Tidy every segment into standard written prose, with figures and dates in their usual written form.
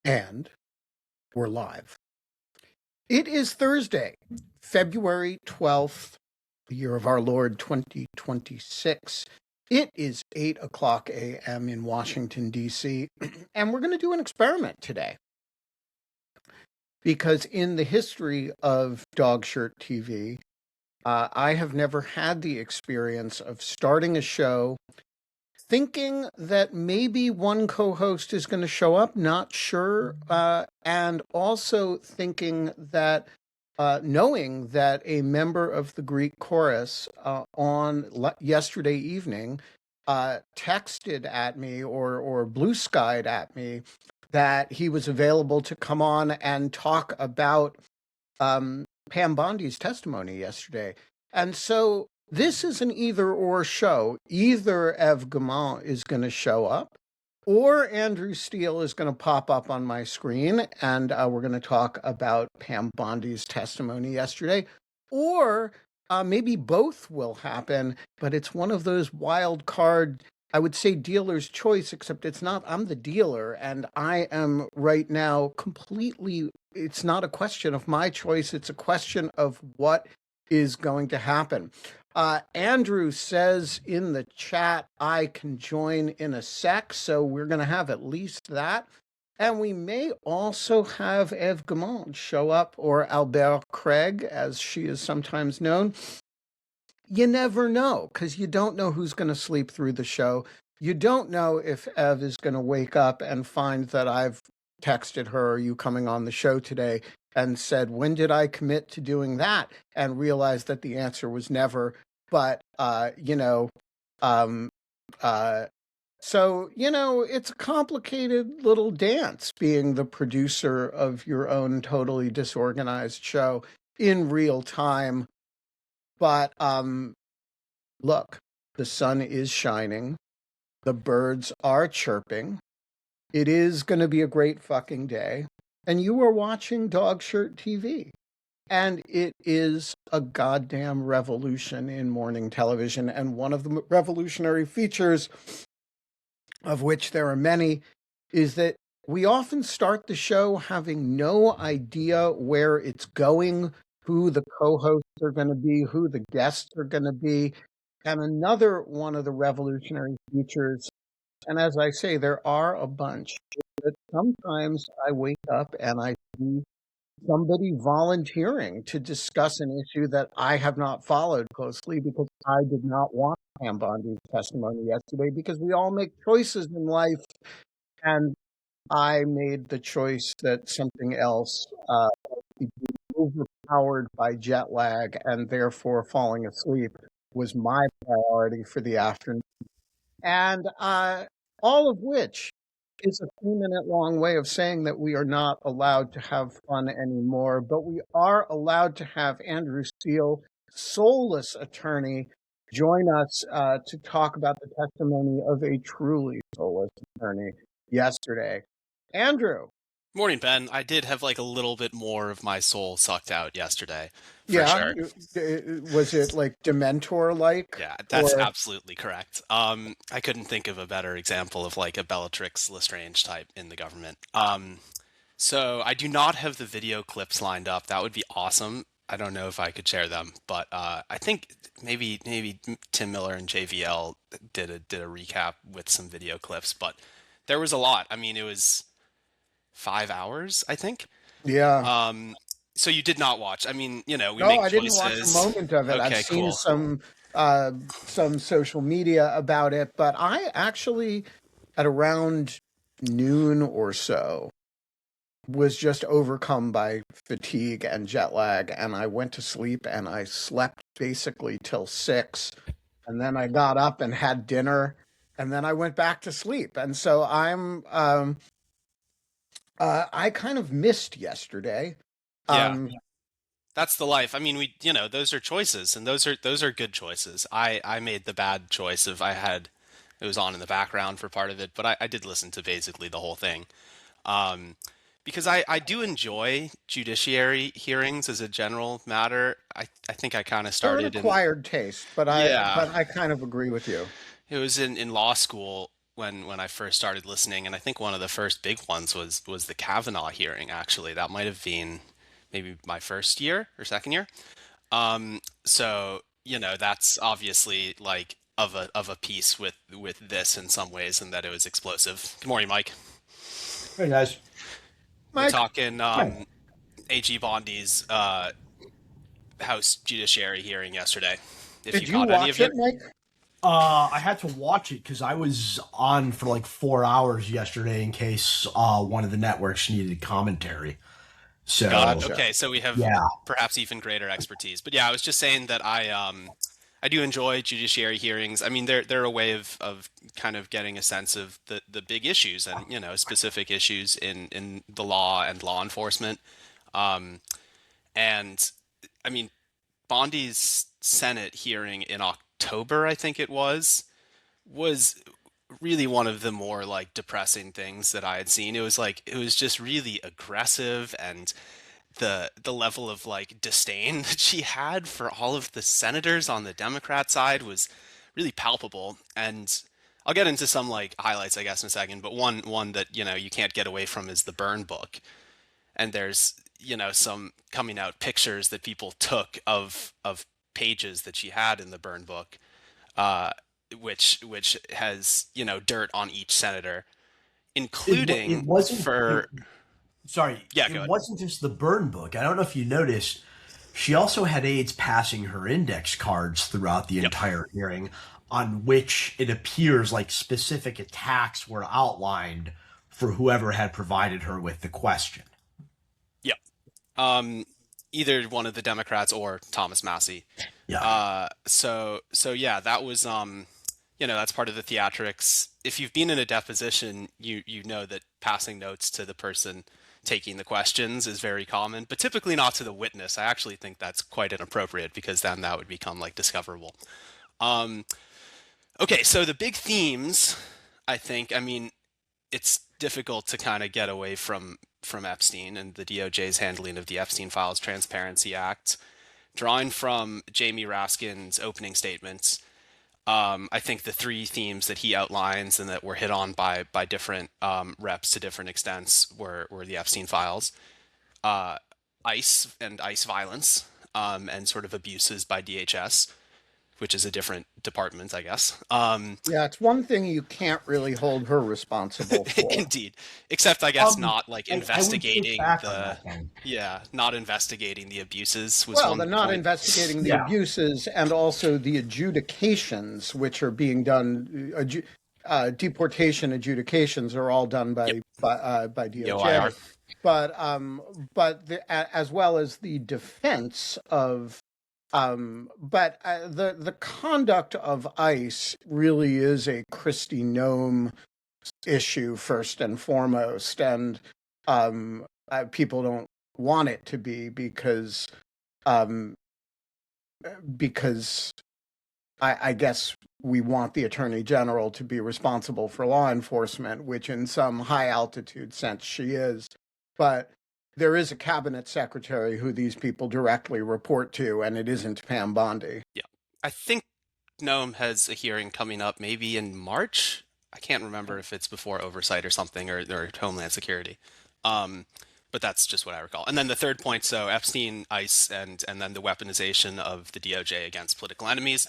And we're live. It is Thursday, February 12th, the year of our Lord 2026. It is 8 o'clock a.m. in Washington, D.C., and we're going to do an experiment today. Because in the history of Dogshirt TV, I have never had the experience of starting a show thinking that maybe one co-host is going to show up, not sure, and also thinking that, knowing that a member of the Greek chorus yesterday evening texted at me or blue skied at me that he was available to come on and talk about Pam Bondi's testimony yesterday. And so this is an either-or show. Either Eve Gaumont is going to show up, or Andrew Steele is going to pop up on my screen, and we're going to talk about Pam Bondi's testimony yesterday, or maybe both will happen, but it's one of those wild card, I would say dealer's choice, except it's not. I'm the dealer, and I am right now completely, it's not a question of my choice, it's a question of what is going to happen. Andrew says in the chat, I can join in a sec, so we're going to have at least that. And we may also have Eve Gaumont show up, or Albert Craig, as she is sometimes known. You never know, because you don't know who's going to sleep through the show. You don't know if Eve is going to wake up and find that I've texted her, are you coming on the show today? And said, when did I commit to doing that? And realized that the answer was never. But, so, it's a complicated little dance being the producer of your own totally disorganized show in real time. But, look, the sun is shining. The birds are chirping. It is going to be a great fucking day. And you are watching Dogshirt TV. And it is a goddamn revolution in morning television. And one of the revolutionary features, of which there are many, is that we often start the show having no idea where it's going, who the co-hosts are going to be, who the guests are going to be. And another one of the revolutionary features, and as I say, there are a bunch, that sometimes I wake up and I see somebody volunteering to discuss an issue that I have not followed closely because I did not want Pam Bondi's testimony yesterday, because we all make choices in life, and I made the choice that something else, overpowered by jet lag and therefore falling asleep, was my priority for the afternoon. And all of which is a 3-minute long way of saying that we are not allowed to have fun anymore, but we are allowed to have Andrew Steele, soulless attorney, join us to talk about the testimony of a truly soulless attorney yesterday. Andrew. Morning, Ben. I did have like a little bit more of my soul sucked out yesterday. Sure. Was it like Dementor-like? Yeah, that's absolutely correct. I couldn't think of a better example of like a Bellatrix Lestrange type in the government. So I do not have the video clips lined up. That would be awesome. I don't know if I could share them, but I think maybe Tim Miller and JVL did a recap with some video clips, but there was a lot. I mean, it was 5 hours, I think. Yeah. So you did not watch. I mean, we make choices. No, I didn't watch a moment of it. Okay, I've seen cool. some social media about it, but I actually, at around noon or so, was just overcome by fatigue and jet lag, and I went to sleep, and I slept basically till 6, and then I got up and had dinner, and then I went back to sleep. And so I kind of missed yesterday. Yeah. That's the life. I mean, those are choices, and those are good choices. I made the bad choice of it was on in the background for part of it, but I did listen to basically the whole thing. Because I do enjoy judiciary hearings as a general matter. I think I kind of They're started an acquired taste, but Yeah. I kind of agree with you. It was in law school when I first started listening, and I think one of the first big ones was the Kavanaugh hearing. Actually, that might have been maybe my first year or second year. So that's obviously like of a piece with this in some ways, and that it was explosive. Good morning, Mike. Hey guys. We're Mike, talking Hi. AG Bondi's House Judiciary hearing yesterday. If you did you caught any of watch it, it. Mike? I had to watch it because I was on for like 4 hours yesterday in case one of the networks needed commentary. Got it. So Gotcha. Okay, so we have yeah, perhaps even greater expertise. But yeah, I was just saying that I do enjoy judiciary hearings. I mean, they're a way of kind of getting a sense of the big issues and specific issues in the law and law enforcement. Um, and I mean, Bondi's Senate hearing in October, I think it was really one of the more like depressing things that I had seen. It was just really aggressive, and the level of like disdain that she had for all of the senators on the Democrat side was really palpable. And I'll get into some like highlights, I guess, in a second. But one that you can't get away from is the burn book. And there's some coming out pictures that people took of pages that she had in the burn book, uh, which has dirt on each senator, it including wasn't. for Sorry, yeah, it go ahead. wasn't just the burn book. I don't know if you noticed. She also had aides passing her index cards throughout the Yep. entire hearing, on which it appears like specific attacks were outlined for whoever had provided her with the question. Yep. Um, Either one of the Democrats or Thomas Massey. Yeah. So yeah, that was that's part of the theatrics. If you've been in a deposition, you know that passing notes to the person taking the questions is very common, but typically not to the witness. I actually think that's quite inappropriate because then that would become like discoverable. Um, okay, so the big themes, I mean, it's difficult to kind of get away from Epstein and the DOJ's handling of the Epstein Files Transparency Act. Drawing from Jamie Raskin's opening statements, I think the three themes that he outlines and that were hit on by different reps to different extents were the Epstein Files, uh, ICE and ICE violence, and sort of abuses by DHS, which is a different department, I guess. Yeah, it's one thing you can't really hold her responsible for. Indeed, except I guess Um, not like I would push investigating back on the that then. yeah, not investigating the abuses was Well, one they're not point. investigating the Yeah. abuses and also the adjudications, which are being done. Deportation adjudications are all done Yep, by the OIR. DOJ, as well as the defense of. The conduct of ICE really is a Christy Nome issue first and foremost, and people don't want it to be um, because I guess we want the Attorney General to be responsible for law enforcement, which in some high altitude sense she is. But there is a cabinet secretary who these people directly report to, and it isn't Pam Bondi. Yeah, I think Gnome has a hearing coming up maybe in March. I can't remember if it's before oversight or something or Homeland Security. Um, but that's just what I recall. And then the third point, so Epstein, ICE, and then the weaponization of the DOJ against political enemies.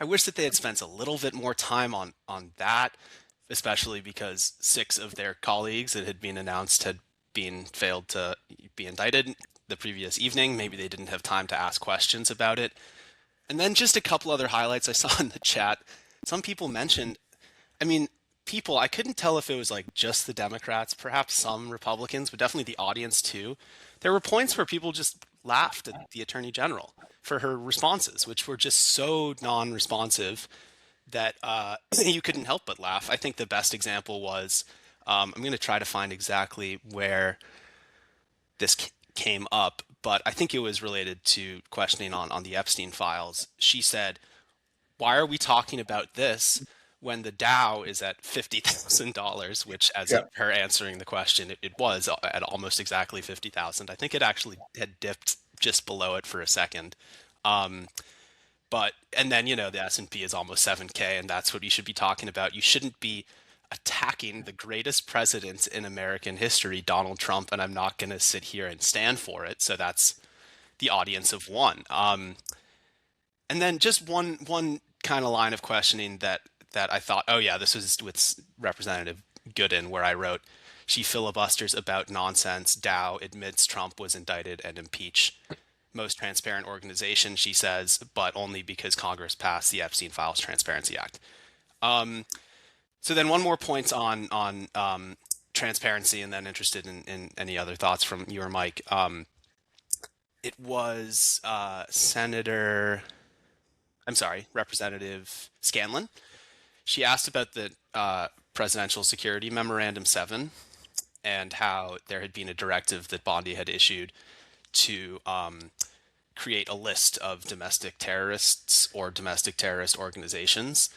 I wish that they had spent a little bit more time on that, especially because six of their colleagues that had been announced had been failed to be indicted the previous evening. Maybe they didn't have time to ask questions about it. And then just a couple other highlights I saw in the chat. Some people mentioned, I mean, I couldn't tell if it was like just the Democrats, perhaps some Republicans, but definitely the audience too. There were points where people just laughed at the Attorney General for her responses, which were just so non-responsive that you couldn't help but laugh. I think the best example was I'm going to try to find exactly where this came up, but I think it was related to questioning on the Epstein files. She said, "Why are we talking about this when the Dow is at $50,000?" Which, as Yeah. of her answering the question, it was at almost exactly 50,000. I think it actually had dipped just below it for a second. Um, but and then the S&P is almost 7K, and that's what you should be talking about. You shouldn't be attacking the greatest president in American history, Donald Trump, and I'm not going to sit here and stand for it. So that's the audience of one. And then just one kind of line of questioning that I thought, oh yeah, this was with Representative Gooden, where I wrote, she filibusters about nonsense. Dow admits Trump was indicted and impeached. Most transparent organization, she says, but only because Congress passed the Epstein Files Transparency Act. So then one more point on transparency, and then interested in any other thoughts from you or Mike. It was Representative Scanlon. She asked about the Presidential Security Memorandum 7 and how there had been a directive that Bondi had issued to create a list of domestic terrorists or domestic terrorist organizations.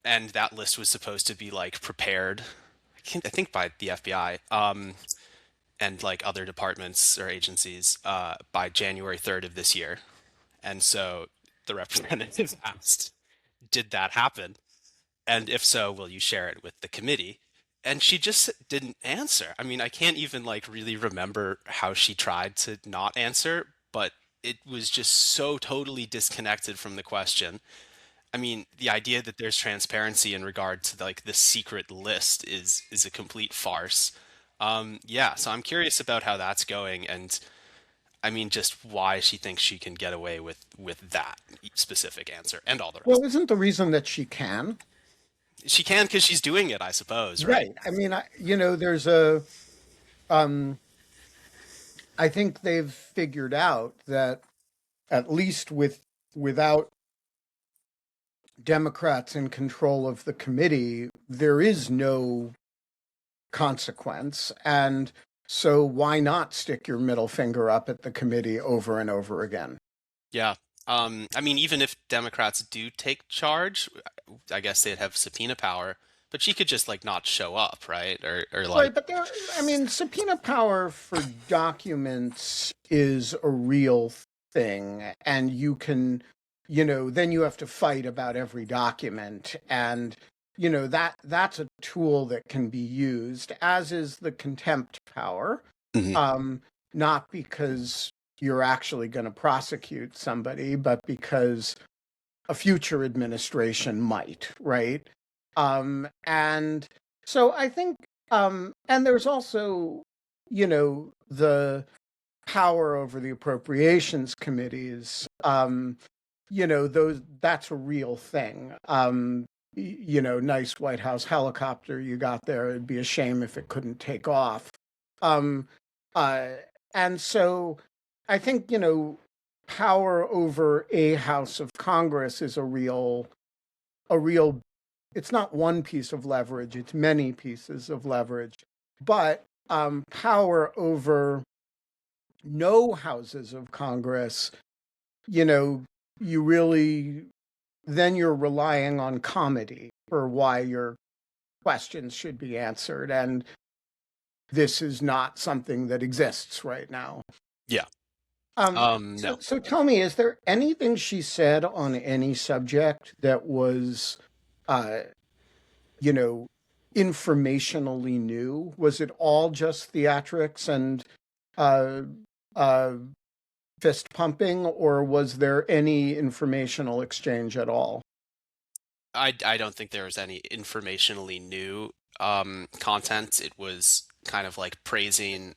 And that list was supposed to be like prepared, I think by the FBI and like other departments or agencies by January 3rd of this year. And so the representative asked, did that happen? And if so, will you share it with the committee? And she just didn't answer. I mean, I can't even like really remember how she tried to not answer, but it was just so totally disconnected from the question. I mean, the idea that there's transparency in regard to like the secret list is a complete farce. Yeah, so I'm curious about how that's going, and I mean, just why she thinks she can get away with that specific answer and all the rest. Well, isn't the reason that she can? She can because she's doing it, I suppose, right? I mean, there's I think they've figured out that at least without Democrats in control of the committee, there is no consequence. And so why not stick your middle finger up at the committee over and over again? Yeah. I mean, even if Democrats do take charge, I guess they'd have subpoena power, but she could just like not show up, right? Or like, Right, but subpoena power for documents is a real thing, and you can, then you have to fight about every document, and that's a tool that can be used, as is the contempt power. Not because you're actually going to prosecute somebody, but because a future administration might, right? And so I think, and there's also, the power over the appropriations committees, that's a real thing. Nice White House helicopter you got there. It'd be a shame if it couldn't take off. And so I think, power over a House of Congress is a real, it's not one piece of leverage, it's many pieces of leverage. But power over no houses of Congress, you really, then you're relying on comedy for why your questions should be answered. And this is not something that exists right now. Yeah. No. So tell me, is there anything she said on any subject that was, informationally new? Was it all just theatrics and fist pumping, or was there any informational exchange at all? I don't think there was any informationally new content. It was kind of like praising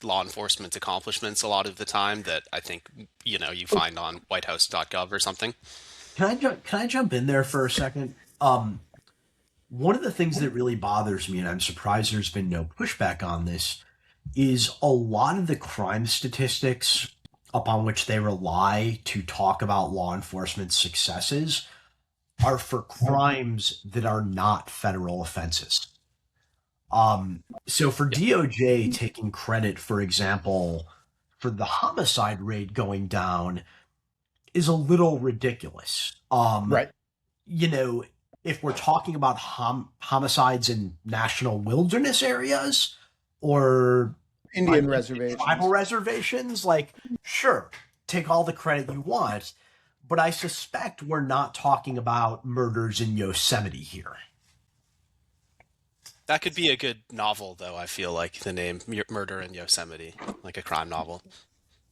law enforcement's accomplishments a lot of the time that I think, you find on whitehouse.gov or something. Can I jump in there for a second? One of the things that really bothers me, and I'm surprised there's been no pushback on this, is a lot of the crime statistics upon which they rely to talk about law enforcement successes are for crimes that are not federal offenses. So for DOJ taking credit, for example, for the homicide rate going down is a little ridiculous. Right. If we're talking about homicides in national wilderness areas or Indian reservations, tribal reservations, like, sure, take all the credit you want, but I suspect we're not talking about murders in Yosemite here. That could be a good novel, though. I feel like the name Murder in Yosemite, like a crime novel.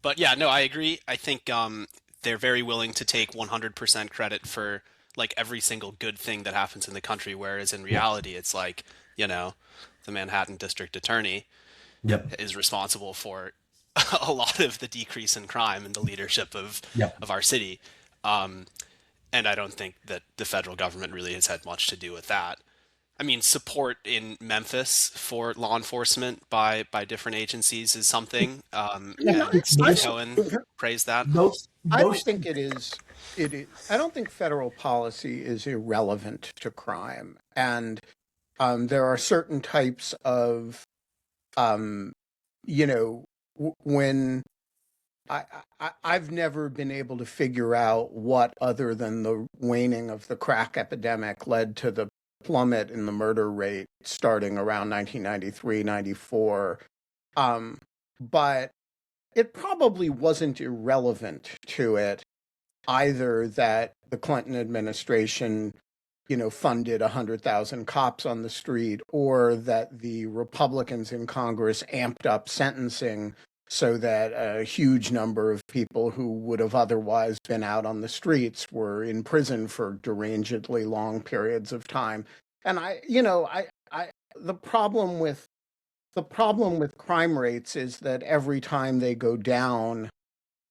But yeah, no, I agree. I think they're very willing to take 100% credit for like every single good thing that happens in the country, whereas in Yeah. reality, it's like, you know, the Manhattan District Attorney Yep. is responsible for a lot of the decrease in crime and the leadership Yep. of our city. Um, and I don't think that the federal government really has had much to do with that. I mean, support in Memphis for law enforcement by different agencies is something, And and Steve Most Cohen praised that. most I don't most think it is. It is. I don't think federal policy is irrelevant to crime, and there are certain types of, um, you know, when I've never been able to figure out what other than the waning of the crack epidemic led to the plummet in the murder rate starting around 1993, 94. But it probably wasn't irrelevant to it either that the Clinton administration, funded 100,000 cops on the street, or that the Republicans in Congress amped up sentencing so that a huge number of people who would have otherwise been out on the streets were in prison for derangedly long periods of time. And the problem with crime rates is that every time they go down,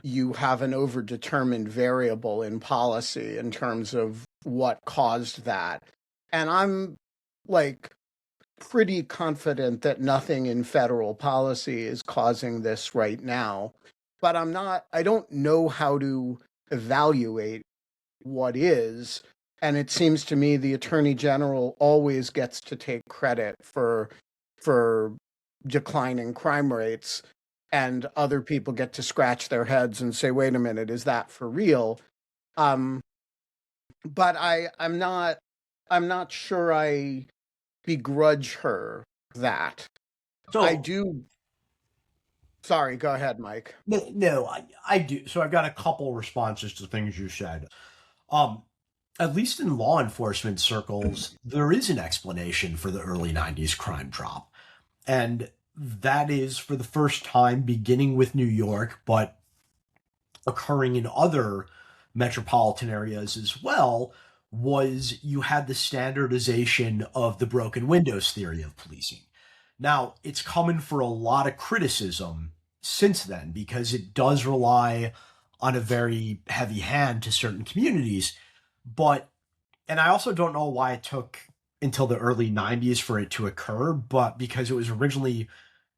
you have an overdetermined variable in policy in terms of what caused that. And I'm like pretty confident that nothing in federal policy is causing this right now. But I don't know how to evaluate what is. And it seems to me the attorney general always gets to take credit for declining crime rates, and other people get to scratch their heads and say, wait a minute, is that for real? Um, but I'm not sure I begrudge her that. I so do. Sorry, go ahead, Mike. no, I do. So I've got a couple responses to things you said. Um, at least in law enforcement circles, there is an explanation for the early '90s crime drop, and that is for the first time beginning with New York, but occurring in other metropolitan areas as well, was you had the standardization of the broken windows theory of policing. Now, it's coming for a lot of criticism since then because it does rely on a very heavy hand to certain communities. But, and I also don't know why it took until the early '90s for it to occur, but because it was originally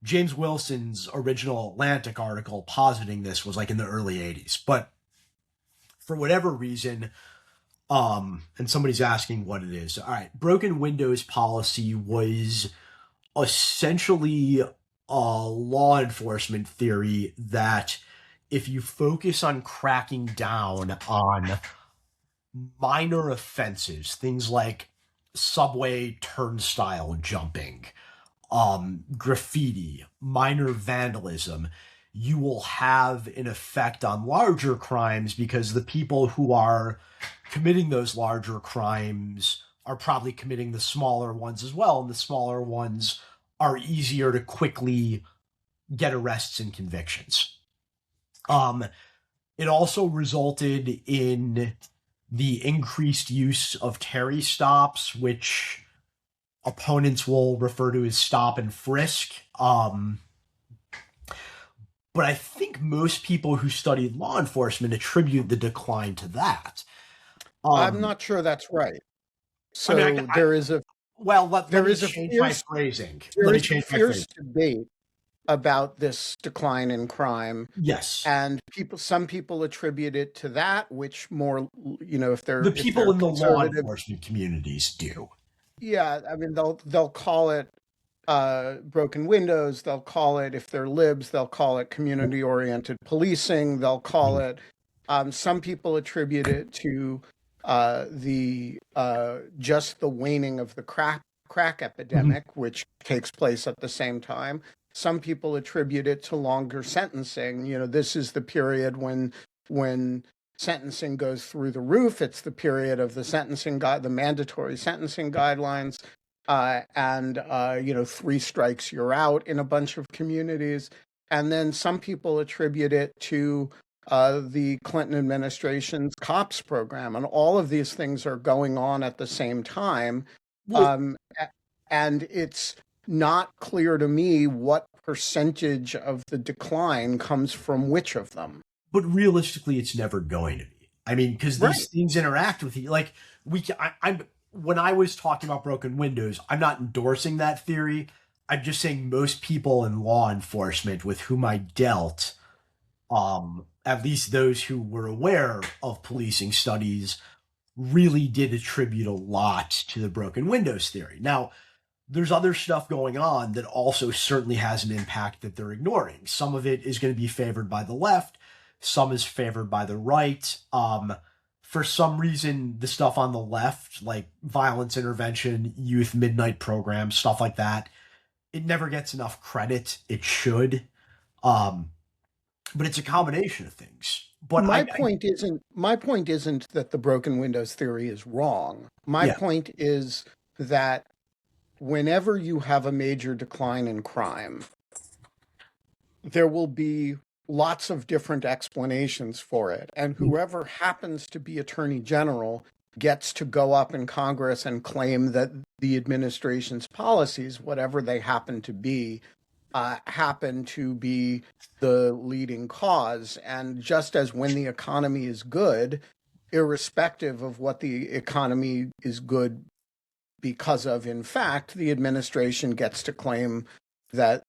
James Wilson's original Atlantic article positing this was like in the early '80s. But for whatever reason, and somebody's asking what it is. All right, broken windows policy was essentially a law enforcement theory that if you focus on cracking down on minor offenses, things like subway turnstile jumping, graffiti, minor vandalism, you will have an effect on larger crimes because the people who are committing those larger crimes are probably committing the smaller ones as well, and the smaller ones are easier to quickly get arrests and convictions. It also resulted in the increased use of Terry stops, which opponents will refer to as stop and frisk. But I think most people who study law enforcement attribute the decline to that. I'm not sure that's right. I mean, So there is a well, let there me is a change my fierce phrasing. there Let me is a change my fierce phrasing. debate about this decline in crime, Yes. and some people attribute it to that, which more, if The they're people in the law conservative, enforcement communities do. yeah, I mean they'll call it broken windows. They'll call it, if they're libs, they'll call it community oriented policing. They'll call it. Some people attribute it to the just the waning of the crack Mhm. epidemic, which takes place at the same time. Some people attribute it to longer sentencing. This is the period when sentencing goes through the roof. It's the period of the mandatory sentencing guidelines. and 3 strikes, you're out in a bunch of communities. And then some people attribute it to the Clinton administration's COPS program. And all of these things are going on at the same time. Well, And it's not clear to me what percentage of the decline comes from which of them. but realistically, it's never going to be. I mean, because these Right. things interact with you. Like I'm when I was talking about broken windows, I'm not endorsing that theory. I'm just saying most people in law enforcement with whom I dealt, at least those who were aware of policing studies, really did attribute a lot to the broken windows theory. Now, there's other stuff going on that also certainly has an impact that they're ignoring. Some of it is going to be favored by the left, some is favored by the right. For some reason, the stuff on the left, like violence intervention, youth midnight programs, stuff like that, it never gets enough credit. It should. Um, but it's a combination of things. But My point isn't that the broken windows theory is wrong. My Yeah, point is that whenever you have a major decline in crime, there will be lots of different explanations for it. And whoever happens to be attorney general gets to go up in Congress and claim that the administration's policies, whatever they happen to be the leading cause. And just as when the economy is good, irrespective of what the economy is good because of, in fact, the administration gets to claim that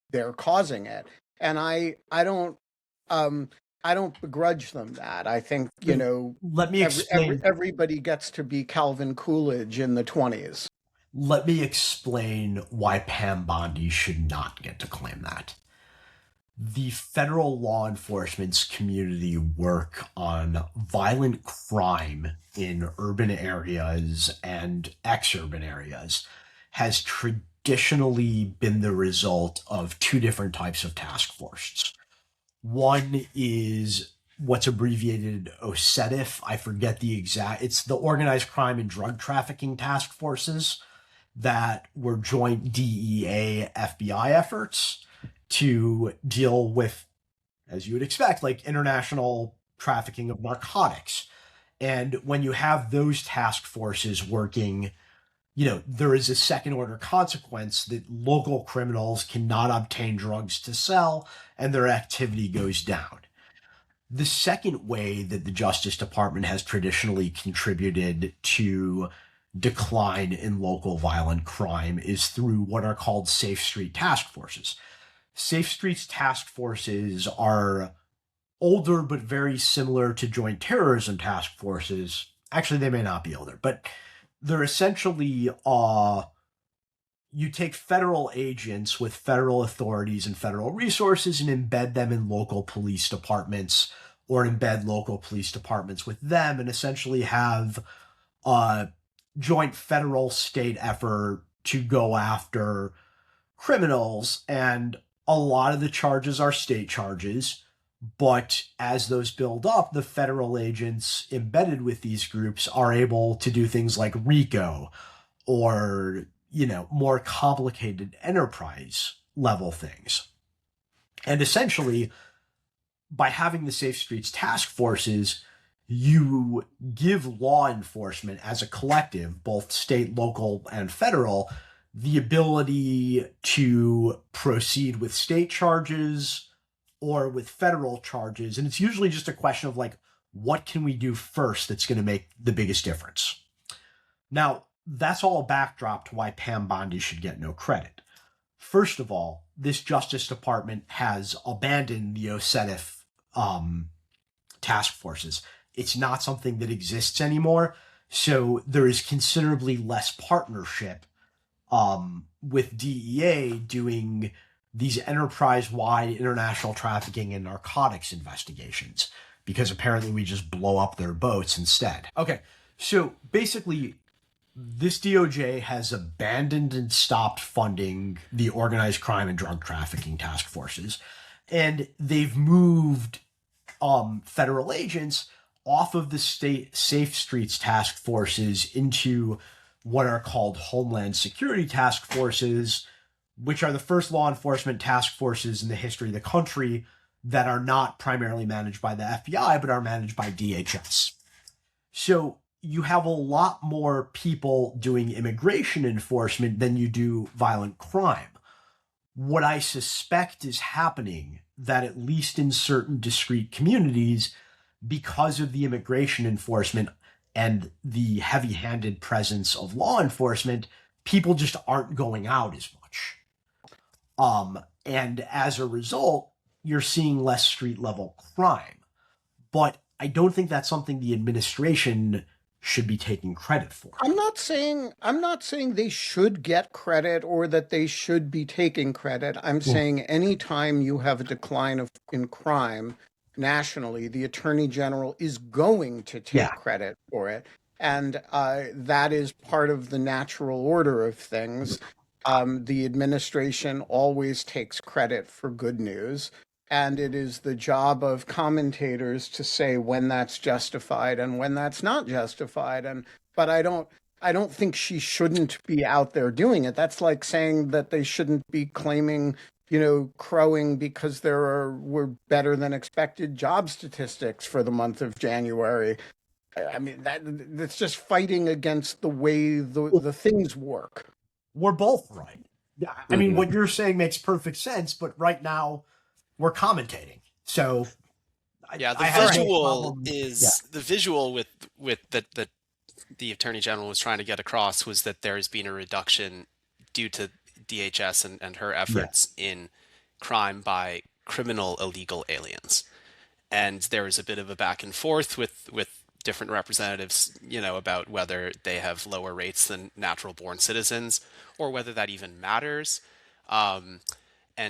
they're causing it. And I don't begrudge them that. I think let me explain. everybody gets to be Calvin Coolidge in the 20s. Let me explain why Pam Bondi should not get to claim that. The federal law enforcement's community work on violent crime in urban areas and ex-urban areas has traditionally been the result of two different types of task forces. One is what's abbreviated OSETIF. I forget the exact, it's the Organized Crime and Drug Trafficking Task Forces that were joint DEA FBI efforts to deal with, as you would expect, like international trafficking of narcotics. And when you have those task forces working, there is a second order consequence that local criminals cannot obtain drugs to sell and their activity goes down. The second way that the Justice Department has traditionally contributed to decline in local violent crime is through what are called Safe Street Task Forces. Safe Streets Task Forces are older but very similar to Joint Terrorism Task Forces. Actually, they may not be older, but they're essentially you take federal agents with federal authorities and federal resources and embed them in local police departments or embed local police departments with them and essentially have a joint federal state effort to go after criminals. And a lot of the charges are state charges. But as those build up, the federal agents embedded with these groups are able to do things like RICO or, more complicated enterprise level things. And essentially, by having the Safe Streets task forces, you give law enforcement as a collective, both state, local, and federal, the ability to proceed with state charges or with federal charges. And it's usually just a question of like, what can we do first that's going to make the biggest difference? Now, that's all a backdrop to why Pam Bondi should get no credit. First of all, this Justice Department has abandoned the OSETIF task forces. It's not something that exists anymore. So there is considerably less partnership with DEA doing these enterprise-wide international trafficking and narcotics investigations, because apparently we just blow up their boats instead. Okay, so basically, this DOJ has abandoned and stopped funding the organized crime and drug trafficking task forces, and they've moved federal agents off of the state Safe Streets task forces into what are called Homeland Security Task Forces, which are the first law enforcement task forces in the history of the country that are not primarily managed by the FBI, but are managed by DHS. So you have a lot more people doing immigration enforcement than you do violent crime. What I suspect is happening, that at least in certain discrete communities, because of the immigration enforcement and the heavy-handed presence of law enforcement, people just aren't going out as much. And as a result, you're seeing less street-level crime. But I don't think that's something the administration should be taking credit for. I'm not saying they should get credit or that they should be taking credit. I'm saying anytime you have a decline in crime nationally, the Attorney General is going to take credit for it. And that is part of the natural order of things. The administration always takes credit for good news. And it is the job of commentators to say when that's justified and when that's not justified. But I don't think she shouldn't be out there doing it. That's like saying that they shouldn't be claiming, crowing because were better than expected job statistics for the month of January. I mean, that's just fighting against the way the things work. We're both right. Yeah, I mean, what you're saying makes perfect sense, but right now we're commentating. So the visual with that the Attorney General was trying to get across was that there has been a reduction due to DHS and her efforts in crime by criminal illegal aliens. And there was a bit of a back and forth with different representatives, about whether they have lower rates than natural born citizens or whether that even matters. And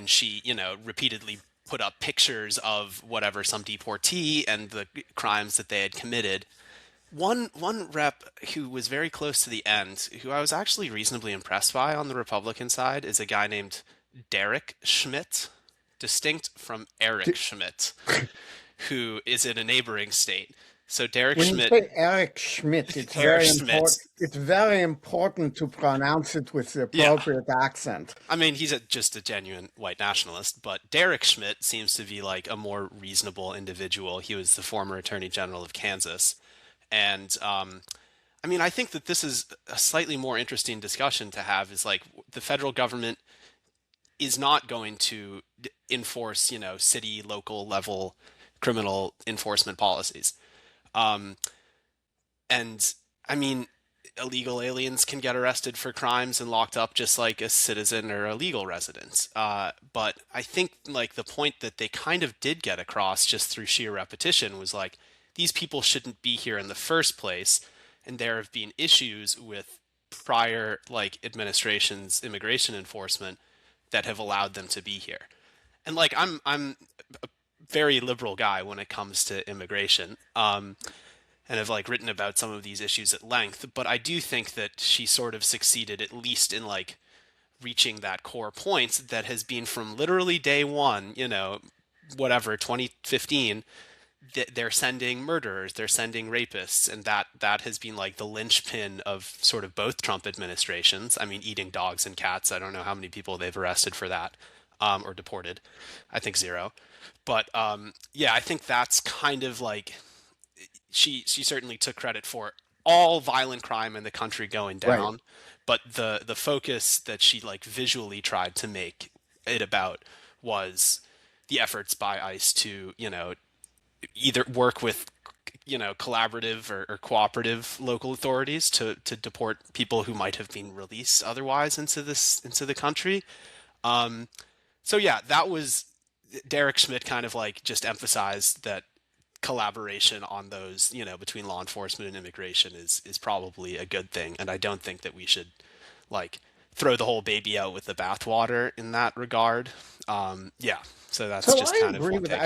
she, repeatedly put up pictures of some deportee and the crimes that they had committed. One rep who was very close to the end, who I was actually reasonably impressed by on the Republican side, is a guy named Derek Schmidt, distinct from Eric Schmidt, who is in a neighboring state. So Derek Schmidt. When you say Eric Schmidt, it's very important to pronounce it with the appropriate accent. I mean, he's just a genuine white nationalist, but Derek Schmidt seems to be like a more reasonable individual. He was the former Attorney General of Kansas. And I mean, I think that this is a slightly more interesting discussion to have, is like the federal government is not going to enforce, city, local level criminal enforcement policies. And I mean, illegal aliens can get arrested for crimes and locked up just like a citizen or a legal resident. But I think like the point that they kind of did get across just through sheer repetition was like, these people shouldn't be here in the first place. And there have been issues with prior like administration's immigration enforcement that have allowed them to be here. And like, I'm a very liberal guy when it comes to immigration. And have like written about some of these issues at length, but I do think that she sort of succeeded at least in like reaching that core point that has been from literally day one, 2015, they're sending murderers, they're sending rapists, and that has been like the linchpin of sort of both Trump administrations. I mean, eating dogs and cats, I don't know how many people they've arrested for that, or deported. I think 0. But I think that's kind of like, she certainly took credit for all violent crime in the country going down, right. But the focus that she like visually tried to make it about was the efforts by ICE to, either work with, collaborative or cooperative local authorities to deport people who might have been released otherwise into the country. That was Derek Schmidt kind of like just emphasized that collaboration on those, between law enforcement and immigration is probably a good thing. And I don't think that we should like throw the whole baby out with the bathwater in that regard. So that's just kind of one take.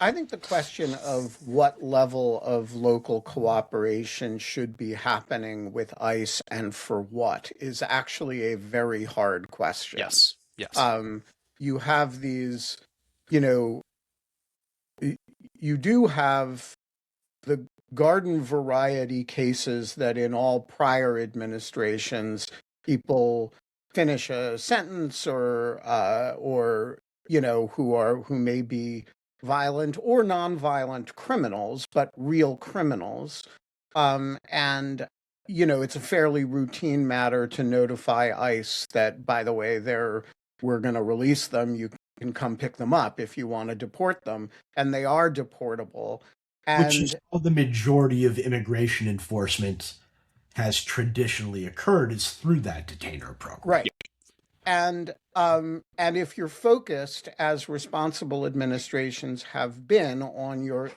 I think the question of what level of local cooperation should be happening with ICE and for what is actually a very hard question. Yes. You have these, you do have the garden variety cases that in all prior administrations people finish a sentence or who may be violent or nonviolent criminals, but real criminals. And it's a fairly routine matter to notify ICE that, by the way, we're going to release them. You can come pick them up if you want to deport them, and they are deportable. Which is And how the majority of immigration enforcement has traditionally occurred, is through that detainer program. right. And if you're focused, as responsible administrations have been, on your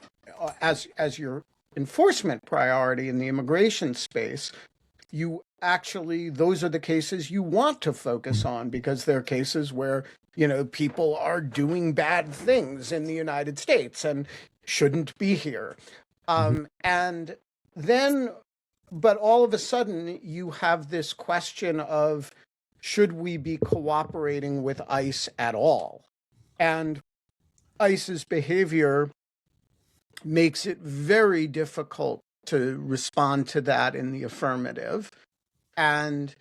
as your enforcement priority in the immigration space, those are the cases you want to focus on, because they're cases where people are doing bad things in the United States and shouldn't be here. And then, but all of a sudden, you have this question of, should we be cooperating with ICE at all? And ICE's behavior makes it very difficult to respond to that in the affirmative. And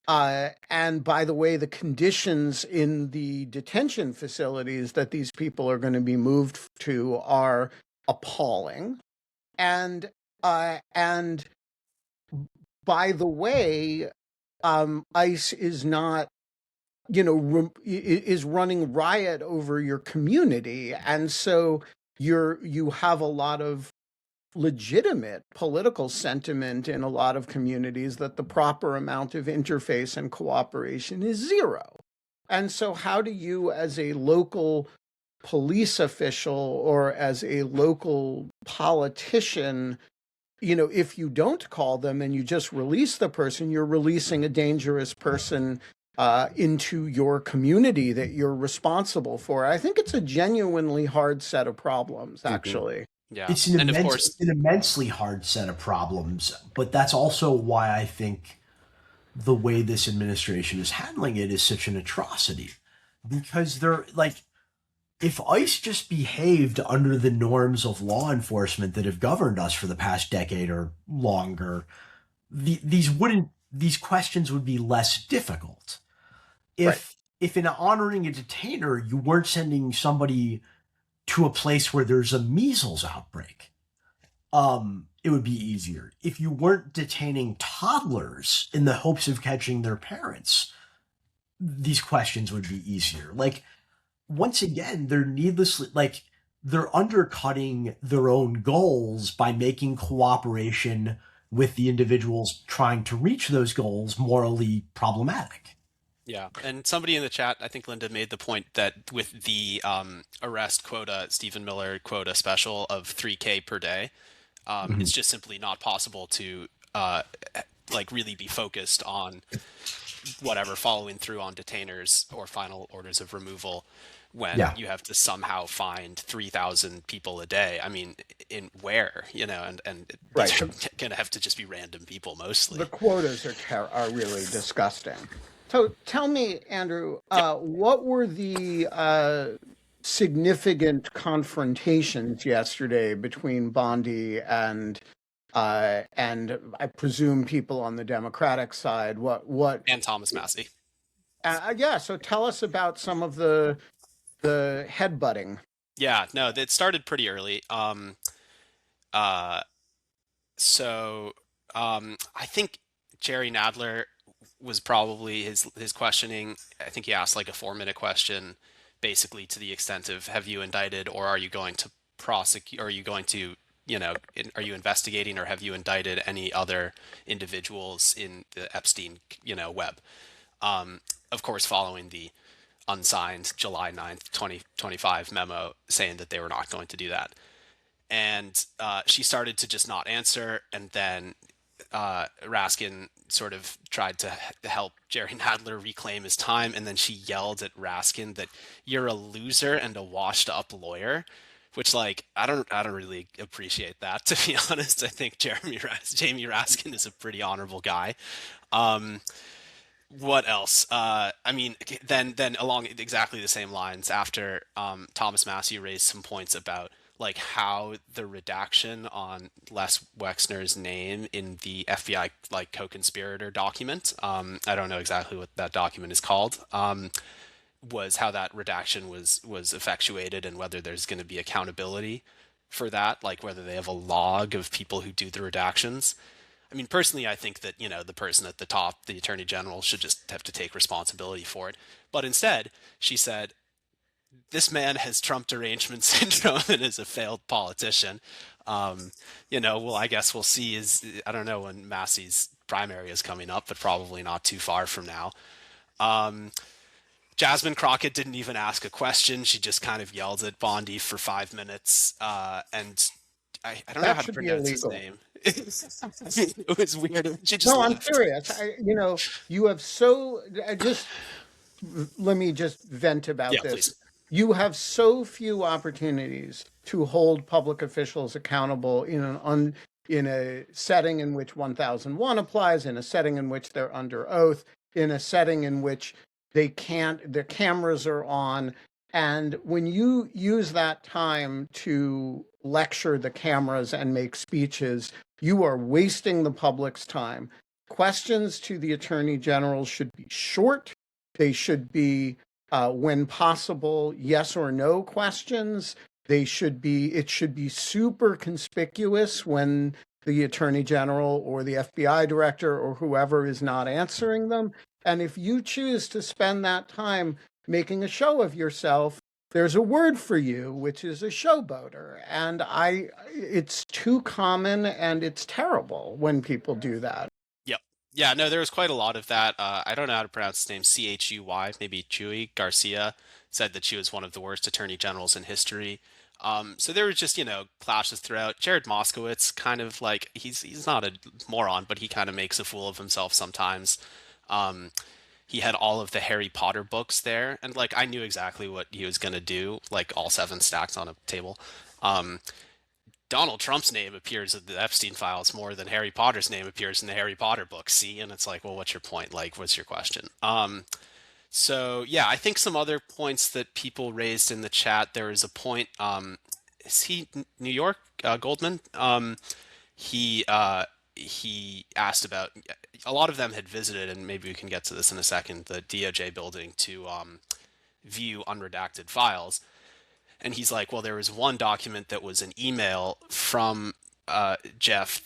by the way, the conditions in the detention facilities that these people are going to be moved to are appalling. And by the way, ICE is not, is running riot over your community, and so you have a lot of legitimate political sentiment in a lot of communities that the proper amount of interface and cooperation is zero. And so how do you, as a local police official or as a local politician, if you don't call them and you just release the person, you're releasing a dangerous person into your community that you're responsible for. I think it's a genuinely hard set of problems, actually. Yeah. It's an immensely hard set of problems, but that's also why I think the way this administration is handling it is such an atrocity. Because they're like, if ICE just behaved under the norms of law enforcement that have governed us for the past decade or longer, these questions would be less difficult. If in honoring a detainer, you weren't sending somebody to a place where there's a measles outbreak, it would be easier. If you weren't detaining toddlers in the hopes of catching their parents, these questions would be easier. Like, once again, they're undercutting their own goals by making cooperation with the individuals trying to reach those goals morally problematic. Yeah, and somebody in the chat, I think Linda, made the point that with the arrest quota, Stephen Miller quota special of 3K per day, it's just simply not possible to really be focused on following through on detainers or final orders of removal when you have to somehow find 3,000 people a day. I mean, in where, and these are going to have to just be random people mostly. The quotas are really disgusting. So tell me, Andrew, what were the significant confrontations yesterday between Bondi and I presume people on the Democratic side? And Thomas Massey. So tell us about some of the headbutting. Yeah, no, it started pretty early. I think Jerry Nadler was probably his questioning. I think he asked like a 4-minute question, basically to the extent of, have you indicted, or are you going to prosecute, or are you going to, are you investigating, or have you indicted any other individuals in the Epstein, web? Of course, following the unsigned July 9th, 2025 memo saying that they were not going to do that. And she started to just not answer, and then Raskin sort of tried to help Jerry Nadler reclaim his time, and then she yelled at Raskin that you're a loser and a washed-up lawyer, which, like, I don't really appreciate that, to be honest. I think Jamie Raskin is a pretty honorable guy. What else? I mean, then along exactly the same lines, after Thomas Massey raised some points about like how the redaction on Les Wexner's name in the FBI like co-conspirator document, I don't know exactly what that document is called, was how that redaction was effectuated and whether there's going to be accountability for that, like whether they have a log of people who do the redactions. I mean, personally, I think that, the person at the top, the attorney general, should just have to take responsibility for it. But instead, she said, this man has Trump derangement syndrome and is a failed politician. Well, I guess we'll see. I don't know when Massey's primary is coming up, but probably not too far from now. Jasmine Crockett didn't even ask a question. She just kind of yelled at Bondi for 5 minutes. And I don't know how to pronounce his name. It was weird. She just I'm serious. You have let me just vent about this. Please. You have so few opportunities to hold public officials accountable in a setting in which 1001 applies, in a setting in which they're under oath, in a setting in which their cameras are on. And when you use that time to lecture the cameras and make speeches, you are wasting the public's time. Questions to the attorney general should be short. They should be, when possible, yes or no questions. It should be super conspicuous when the attorney general or the FBI director or whoever is not answering them. And if you choose to spend that time making a show of yourself, there's a word for you, which is a showboater. And it's too common and it's terrible when people do that. Yep. Yeah, no, there was quite a lot of that. I don't know how to pronounce his name, Chuy, maybe Chuy Garcia, said that she was one of the worst attorney generals in history. So there was just, clashes throughout. Jared Moskowitz, kind of like, he's not a moron, but he kind of makes a fool of himself sometimes. He had all of the Harry Potter books there, and like I knew exactly what he was gonna do, like all 7 stacked on a table. Donald Trump's name appears in the Epstein files more than Harry Potter's name appears in the Harry Potter books. See, and it's like, well, what's your point? Like, what's your question? So yeah, I think some other points that people raised in the chat. There is a point. Is he New York Goldman? He asked about, a lot of them had visited, and maybe we can get to this in a second, the DOJ building to view unredacted files. And he's like, well, there was one document that was an email from Jeff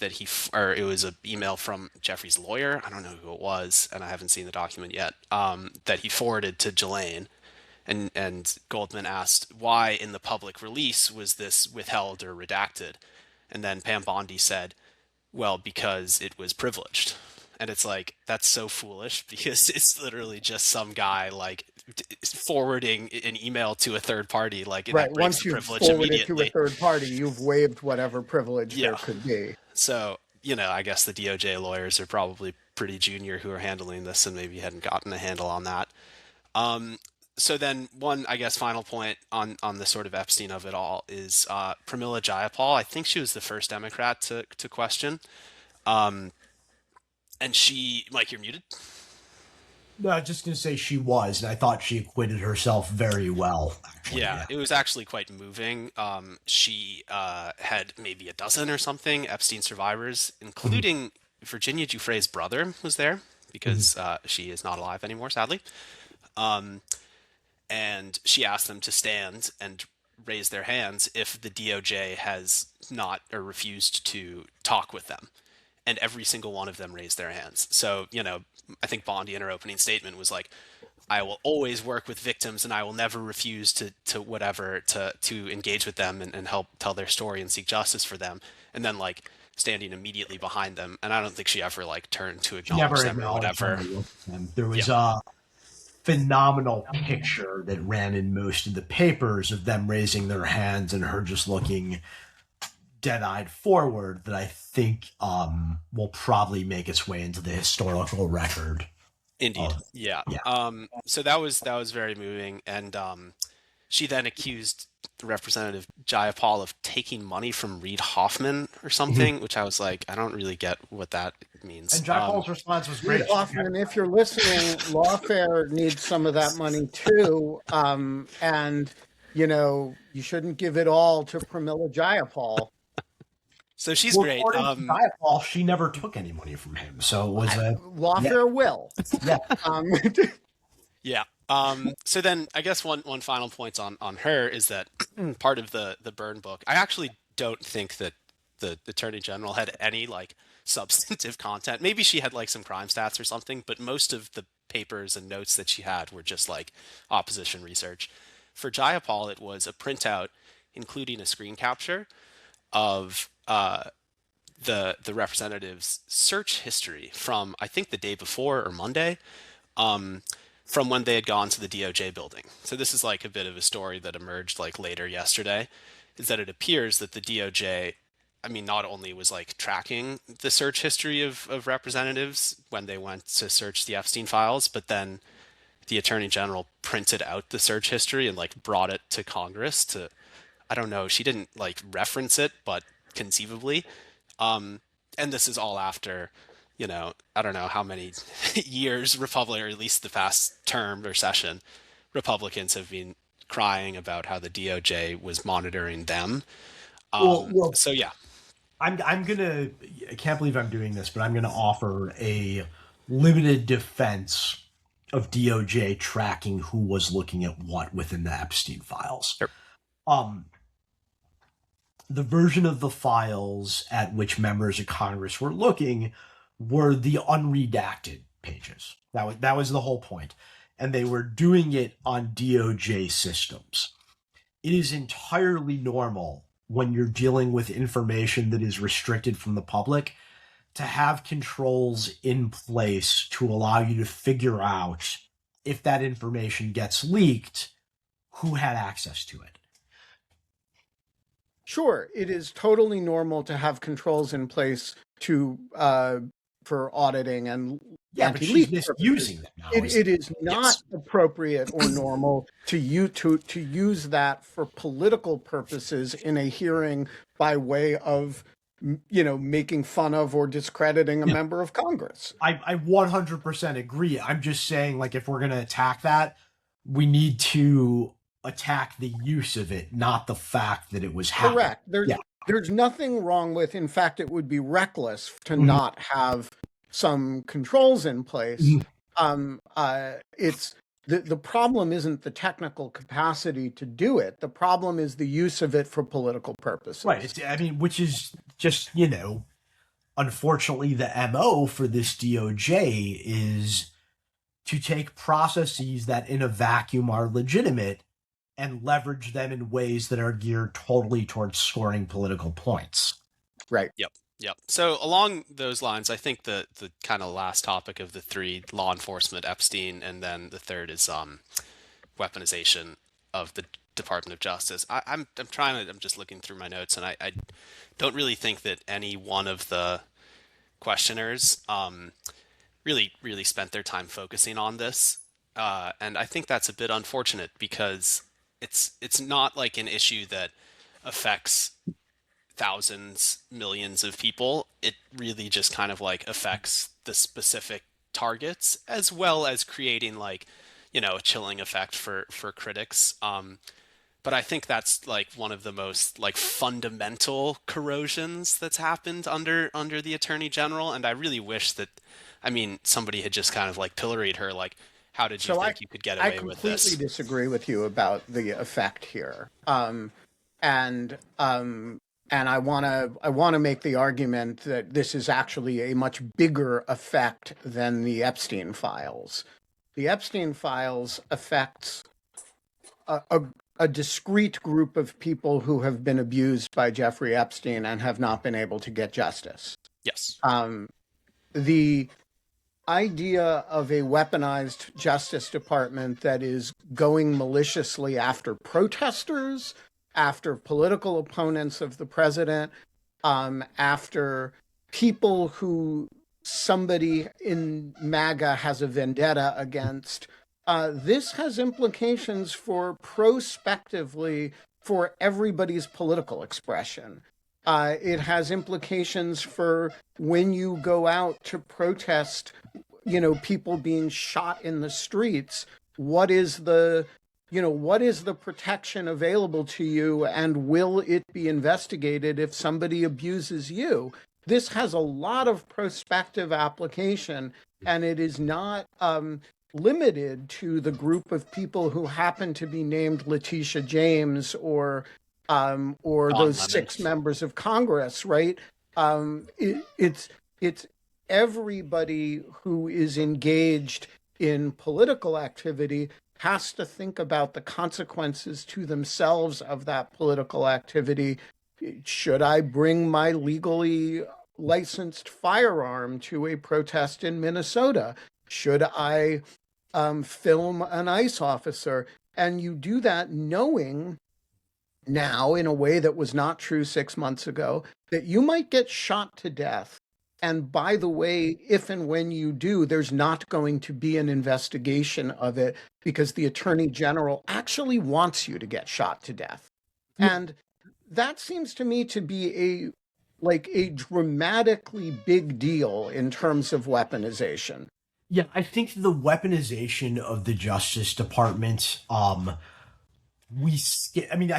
or it was an email from Jeffrey's lawyer. I don't know who it was, and I haven't seen the document yet, that he forwarded to Ghislaine. And Goldman asked, why in the public release was this withheld or redacted? And then Pam Bondi said, well, because it was privileged. And it's like, that's so foolish, because it's literally just some guy like forwarding an email to a third party, like, and that breaks the privilege immediately. Once you forward it to a third party, you've waived whatever privilege there could be. So, I guess the DOJ lawyers are probably pretty junior who are handling this and maybe hadn't gotten a handle on that. So then one, I guess, final point on the sort of Epstein of it all is Pramila Jayapal. I think she was the first Democrat to question. And she, Mike, you're muted? No, I was just going to say she was, and I thought she acquitted herself very well. Actually. Yeah, it was actually quite moving. She had maybe a dozen or something Epstein survivors, including Virginia Giuffre's brother was there, because she is not alive anymore, sadly. And she asked them to stand and raise their hands if the DOJ has not or refused to talk with them. And every single one of them raised their hands. So, I think Bondi in her opening statement was like, I will always work with victims and I will never refuse to engage with them and help tell their story and seek justice for them. And then like standing immediately behind them. And I don't think she ever like turned to acknowledge them or whatever. There was a phenomenal picture that ran in most of the papers of them raising their hands and her just looking dead-eyed forward that I think will probably make its way into the historical record. Indeed. Yeah. So that was very moving. And she then accused Representative Jayapal of taking money from Reid Hoffman or something, which I was like, I don't really get what that means. And Jayapal's response was great. Reid Hoffman, if you're listening, Lawfare needs some of that money too. And you shouldn't give it all to Pramila Jayapal. So she's Well, great. according to Jayapal, she never took any money from him, so it was a Lawfare will. yeah. Yeah. So then I guess one final point on her is that part of the Byrne book, I actually don't think that the Attorney General had any like substantive content. Maybe she had like some crime stats or something, but most of the papers and notes that she had were just like opposition research. For Jayapal, it was a printout including a screen capture of the representative's search history from I think the day before or Monday, from when they had gone to the DOJ building. So this is like a bit of a story that emerged like later yesterday, is that it appears that the DOJ, I mean, not only was like tracking the search history of representatives when they went to search the Epstein files, but then the Attorney General printed out the search history and like brought it to Congress to, I don't know, she didn't like reference it, but conceivably. And this is all after, I don't know how many years or at least the past term or session, Republicans have been crying about how the DOJ was monitoring them. Well, So yeah. I can't believe I'm doing this, but I'm gonna offer a limited defense of DOJ tracking who was looking at what within the Epstein files. Sure. The version of the files at which members of Congress were looking were the unredacted pages. That was the whole point. And they were doing it on DOJ systems. It is entirely normal when you're dealing with information that is restricted from the public to have controls in place to allow you to figure out if that information gets leaked, who had access to it. Sure, it is totally normal to have controls in place to for auditing and but she's misusing them now. It is not appropriate or normal to use that for political purposes in a hearing by way of making fun of or discrediting a member of Congress. I 100% agree. I'm just saying, like, if we're going to attack that, we need to attack the use of it, not the fact that it was happening. Correct. There's nothing wrong with, in fact, it would be reckless to not have some controls in place. It's the problem isn't the technical capacity to do it. The problem is the use of it for political purposes. Right. Which is just, unfortunately the MO for this DOJ is to take processes that in a vacuum are legitimate and leverage them in ways that are geared totally towards scoring political points. Right. Yep. So along those lines, I think the kind of last topic of the three, law enforcement, Epstein, and then the third is weaponization of the Department of Justice. I'm just looking through my notes, and I don't really think that any one of the questioners really spent their time focusing on this, and I think that's a bit unfortunate because it's not like an issue that affects thousands, millions of people. It really just kind of like affects the specific targets, as well as creating like, a chilling effect for critics. But I think that's like one of the most like fundamental corrosions that's happened under the Attorney General. And I really wish that, somebody had just kind of like pilloried her, like, how did you think you could get away with this? I completely disagree with you about the effect here. And I want to make the argument that this is actually a much bigger effect than the Epstein files. The Epstein files affects a discrete group of people who have been abused by Jeffrey Epstein and have not been able to get justice. Yes. The idea of a weaponized Justice Department that is going maliciously after protesters, after political opponents of the president, after people who somebody in MAGA has a vendetta against, this has implications for prospectively for everybody's political expression. It has implications for when you go out to protest, people being shot in the streets. What is the what is the protection available to you, and will it be investigated if somebody abuses you? This has a lot of prospective application, and it is not limited to the group of people who happen to be named Letitia James or those 6 members of Congress, right? It's everybody who is engaged in political activity has to think about the consequences to themselves of that political activity. Should I bring my legally licensed firearm to a protest in Minnesota? Should I film an ICE officer? And you do that knowing now, in a way that was not true 6 months ago, that you might get shot to death. And by the way, if and when you do, there's not going to be an investigation of it because the Attorney General actually wants you to get shot to death. And that seems to me to be a dramatically big deal in terms of weaponization. Yeah, I think the weaponization of the Justice Department, I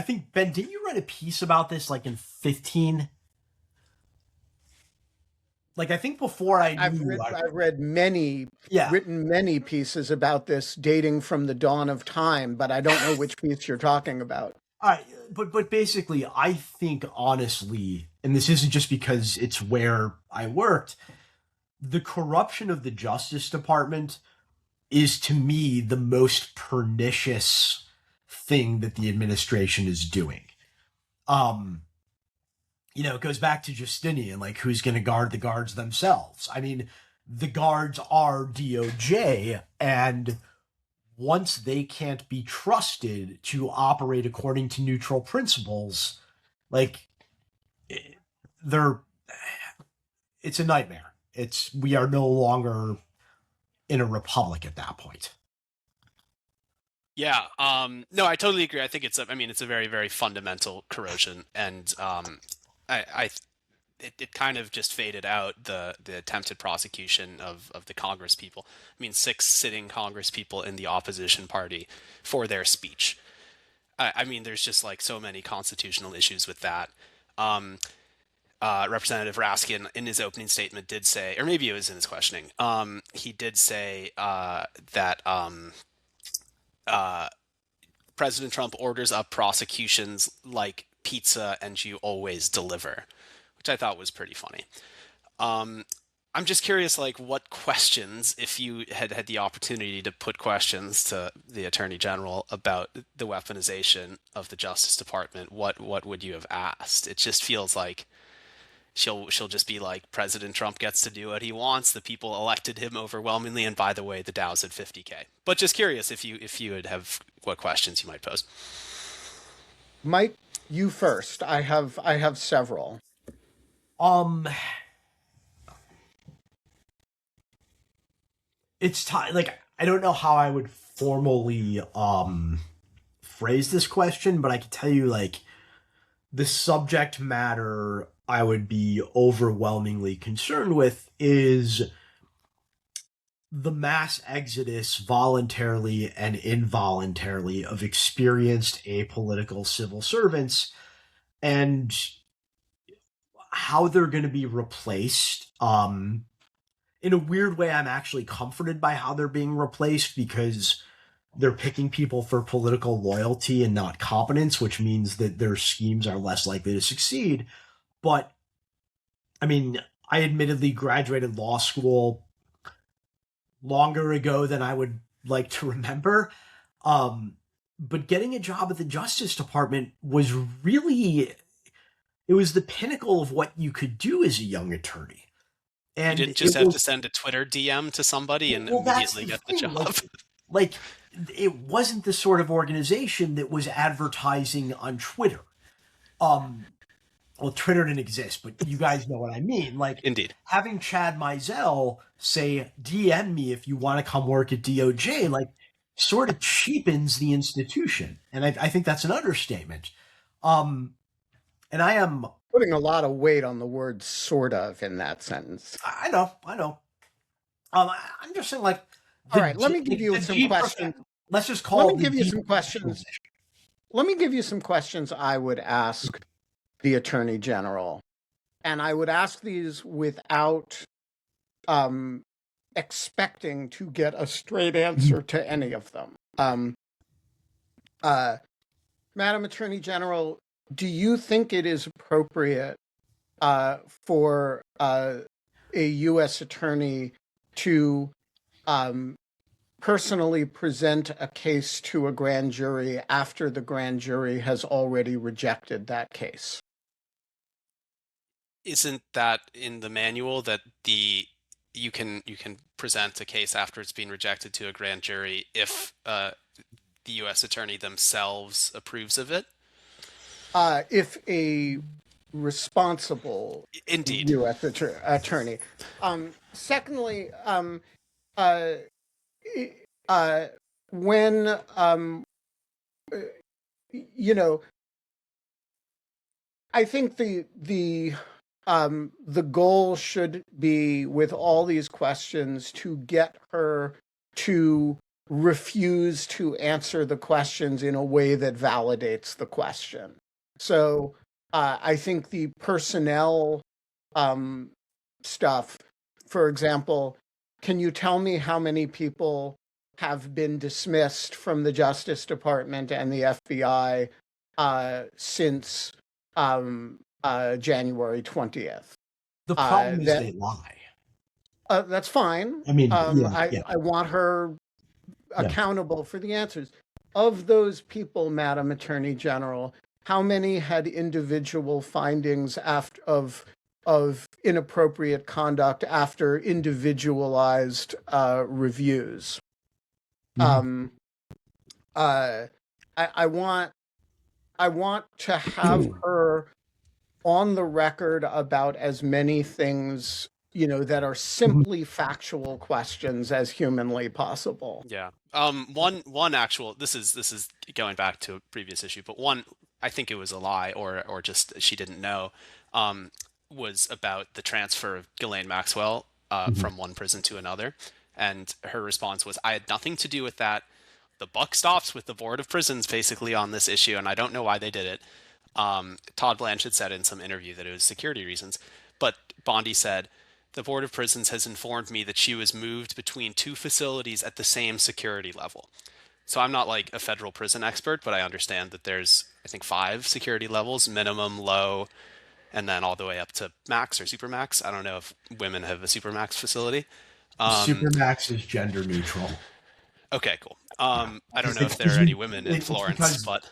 think, Ben, didn't you write a piece about this like in 15? Like, I think before I've written many pieces about this dating from the dawn of time, but I don't know which piece you're talking about. All right, but basically, I think honestly, and this isn't just because it's where I worked, the corruption of the Justice Department is, to me, the most pernicious thing that the administration is doing. It goes back to Justinian, like, who's going to guard the guards themselves? I mean, the guards are DOJ, and once they can't be trusted to operate according to neutral principles, like, it's a nightmare. We are no longer in a republic at that point. Yeah, no, I totally agree. I think it's a very, very fundamental corrosion, and it kind of just faded out the attempted prosecution of the Congress people. I mean, 6 sitting Congress people in the opposition party for their speech. I mean, there's just like so many constitutional issues with that. Representative Raskin, in his opening statement, did say, or maybe it was in his questioning, he did say that President Trump orders up prosecutions like pizza and you always deliver, which I thought was pretty funny. I'm just curious, like, what questions, if you had the opportunity to put questions to the Attorney General about the weaponization of the Justice Department, what would you have asked? It just feels like she'll just be like, President Trump gets to do what he wants. The people elected him overwhelmingly, and by the way, the Dow's at 50K. But just curious if you would have what questions you might pose. Mike, you first. I have several. It's like, I don't know how I would formally phrase this question, but I can tell you, like, the subject matter I would be overwhelmingly concerned with is the mass exodus, voluntarily and involuntarily, of experienced apolitical civil servants and how they're going to be replaced. In a weird way, I'm actually comforted by how they're being replaced because they're picking people for political loyalty and not competence, which means that their schemes are less likely to succeed. But, I mean, I admittedly graduated law school longer ago than I would like to remember. But getting a job at the Justice Department was really, it was the pinnacle of what you could do as a young attorney. And you didn't just have to send a Twitter DM to somebody and immediately get the job. Like, it wasn't the sort of organization that was advertising on Twitter. Well, Twitter didn't exist, but you guys know what I mean. Like, indeed, having Chad Mizell say, DM me if you want to come work at DOJ, like, sort of cheapens the institution. And I think that's an understatement. And I am putting a lot of weight on the word "sort of" in that sentence. I know. I'm just saying, like, all right, let me give you some questions. let's just Let call me give you some questions. Let me give you some questions I would ask the Attorney General. And I would ask these without expecting to get a straight answer to any of them. Madam Attorney General, do you think it is appropriate for a U.S. attorney to personally present a case to a grand jury after the grand jury has already rejected that case? Isn't that in the manual that you can present a case after it's been rejected to a grand jury if the U.S. attorney themselves approves of it? If a responsible Indeed. U.S. attorney. Secondly, uh, when I think the goal should be with all these questions to get her to refuse to answer the questions in a way that validates the question. So I think the personnel stuff, for example, can you tell me how many people have been dismissed from the Justice Department and the FBI since January 20th? The problem is they lie. That's fine. I mean, I want her accountable for the answers. Of those people, Madam Attorney General, how many had individual findings of inappropriate conduct after individualized reviews? I want to have her on the record about as many things, that are simply factual questions as humanly possible. Yeah. One actual, this is going back to a previous issue, but one, I think it was a lie or just she didn't know, was about the transfer of Ghislaine Maxwell from one prison to another. And her response was, I had nothing to do with that. The buck stops with the Board of Prisons basically on this issue, and I don't know why they did it. Todd Blanchett said in some interview that it was security reasons, but Bondi said, the Board of Prisons has informed me that she was moved between two facilities at the same security level. So I'm not like a federal prison expert, but I understand that there's, I think, 5 security levels, minimum, low, and then all the way up to max or supermax. I don't know if women have a supermax facility. Supermax is gender neutral. Okay, cool. I don't know if there are any women in Florence, but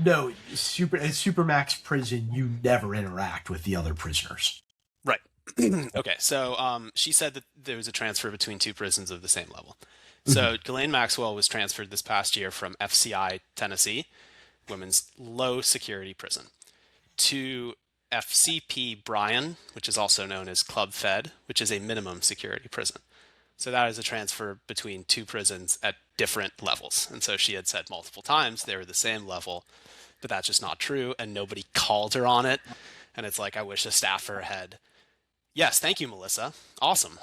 no, supermax prison, you never interact with the other prisoners. Right. Okay, so she said that there was a transfer between 2 prisons of the same level. So Ghislaine Maxwell was transferred this past year from FCI Tennessee, women's low security prison, to FCP Bryan, which is also known as Club Fed, which is a minimum security prison. So that is a transfer between 2 prisons at different levels. And so she had said multiple times they were the same level, but that's just not true, and nobody called her on it. And it's like, I wish a staffer had. Yes, thank you, Melissa. Awesome.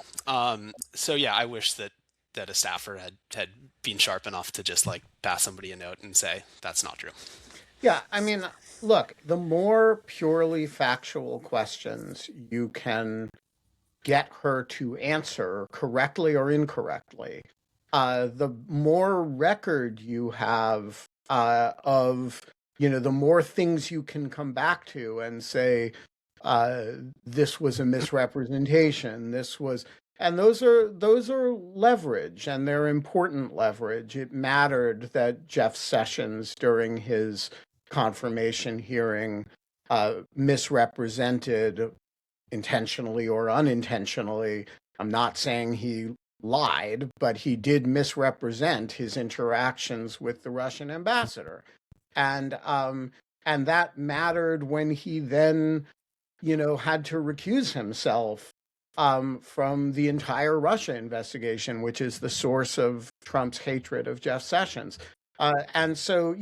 So yeah, I wish that a staffer had been sharp enough to just like pass somebody a note and say, that's not true. Yeah, I mean, look, the more purely factual questions you can get her to answer correctly or incorrectly, the more record you have of, the more things you can come back to and say, this was a misrepresentation, and those are leverage, and they're important leverage. It mattered that Jeff Sessions, during his confirmation hearing, misrepresented, intentionally or unintentionally. I'm not saying he lied, but he did misrepresent his interactions with the Russian ambassador. And that mattered when he then, had to recuse himself from the entire Russia investigation, which is the source of Trump's hatred of Jeff Sessions. And so,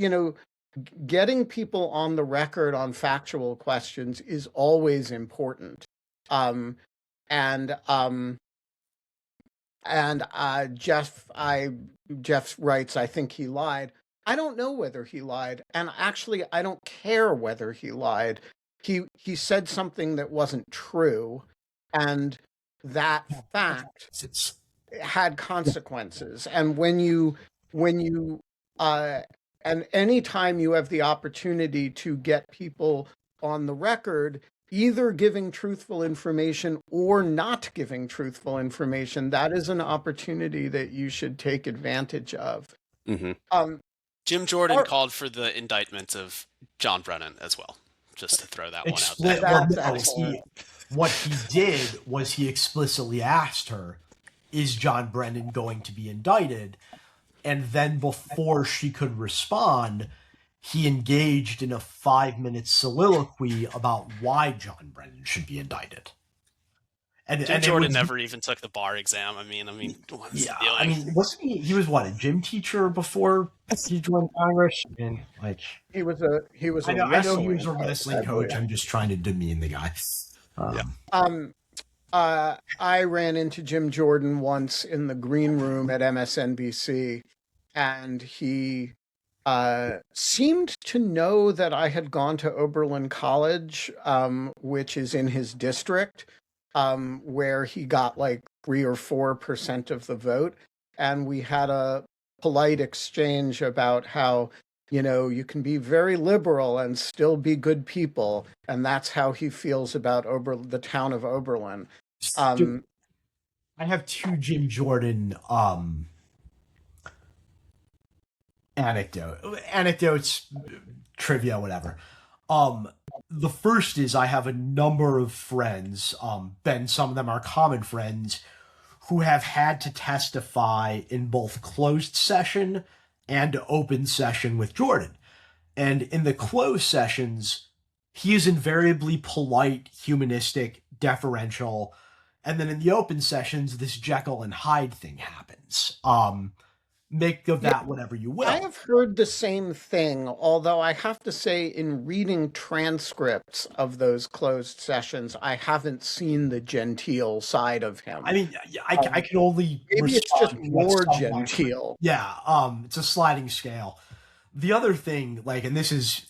getting people on the record on factual questions is always important. And Jeff writes, I think he lied. I don't know whether he lied, and actually, I don't care whether he lied. He said something that wasn't true, and that fact had consequences. And when you and anytime you have the opportunity to get people on the record either giving truthful information or not giving truthful information, that is an opportunity that you should take advantage of. Jim Jordan called for the indictment of John Brennan as well, just to throw that one out there. What he did was he explicitly asked her, is John Brennan going to be indicted? And then before she could respond, he engaged in a 5-minute soliloquy about why John Brennan should be indicted. And Jim Jordan never even took the bar exam. I mean, what's the deal? I mean, wasn't he was what, a gym teacher before he joined Congress? And like he was a I know he was a wrestling coach. I'm just trying to demean the guy. I ran into Jim Jordan once in the green room at MSNBC, and he seemed to know that I had gone to Oberlin College, which is in his district, where he got like 3 or 4% of the vote. And we had a polite exchange about how, you can be very liberal and still be good people. And that's how he feels about the town of Oberlin. I have 2 Jim Jordan anecdotes, trivia, whatever. The first is I have a number of friends, Ben, some of them are common friends, who have had to testify in both closed session and open session with Jordan. And in the closed sessions, he is invariably polite, humanistic, deferential. And then in the open sessions, this Jekyll and Hyde thing happens. Make of that whatever you will. I have heard the same thing, although I have to say, in reading transcripts of those closed sessions, I haven't seen the genteel side of him. I mean, I can only maybe it's just more genteel. Yeah, it's a sliding scale. The other thing, and this is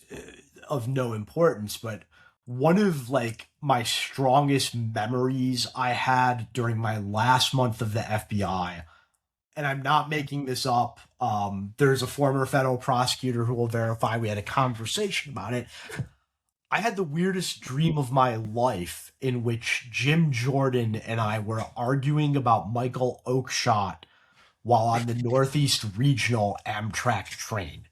of no importance, but one of my strongest memories I had during my last month of the FBI, and I'm not making this up. There's a former federal prosecutor who will verify we had a conversation about it. I had the weirdest dream of my life in which Jim Jordan and I were arguing about Michael Oakeshott while on the Northeast Regional Amtrak train.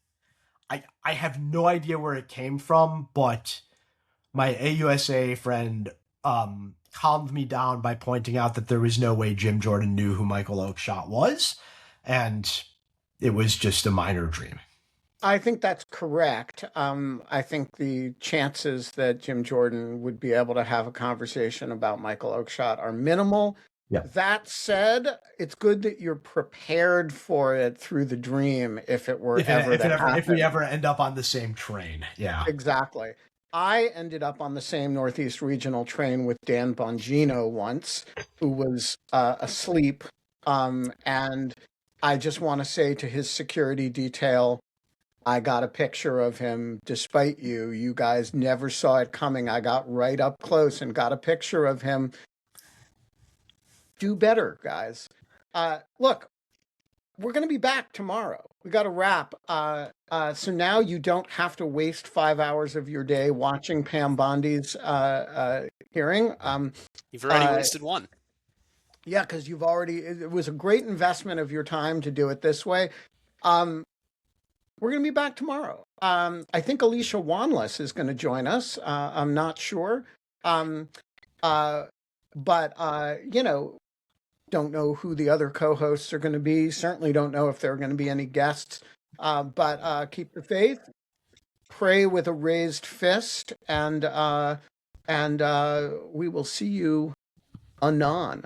I have no idea where it came from, but my AUSA friend calmed me down by pointing out that there was no way Jim Jordan knew who Michael Oakeshott was, and it was just a minor dream. I think that's correct. I think the chances that Jim Jordan would be able to have a conversation about Michael Oakeshott are minimal. Yeah. That said, it's good that you're prepared for it through the dream if we ever end up on the same train. Yeah. Exactly. I ended up on the same Northeast Regional train with Dan Bongino once, who was asleep. And I just want to say to his security detail, I got a picture of him despite you. You guys never saw it coming. I got right up close and got a picture of him. Do better, guys. Look, we're going to be back tomorrow. We got to wrap. So now you don't have to waste 5 hours of your day watching Pam Bondi's hearing. You've already wasted one. Yeah, because it was a great investment of your time to do it this way. We're going to be back tomorrow. I think Alicia Wanless is going to join us. I'm not sure. But don't know who the other co-hosts are going to be. Certainly don't know if there are going to be any guests. But keep the faith, pray with a raised fist, and we will see you anon.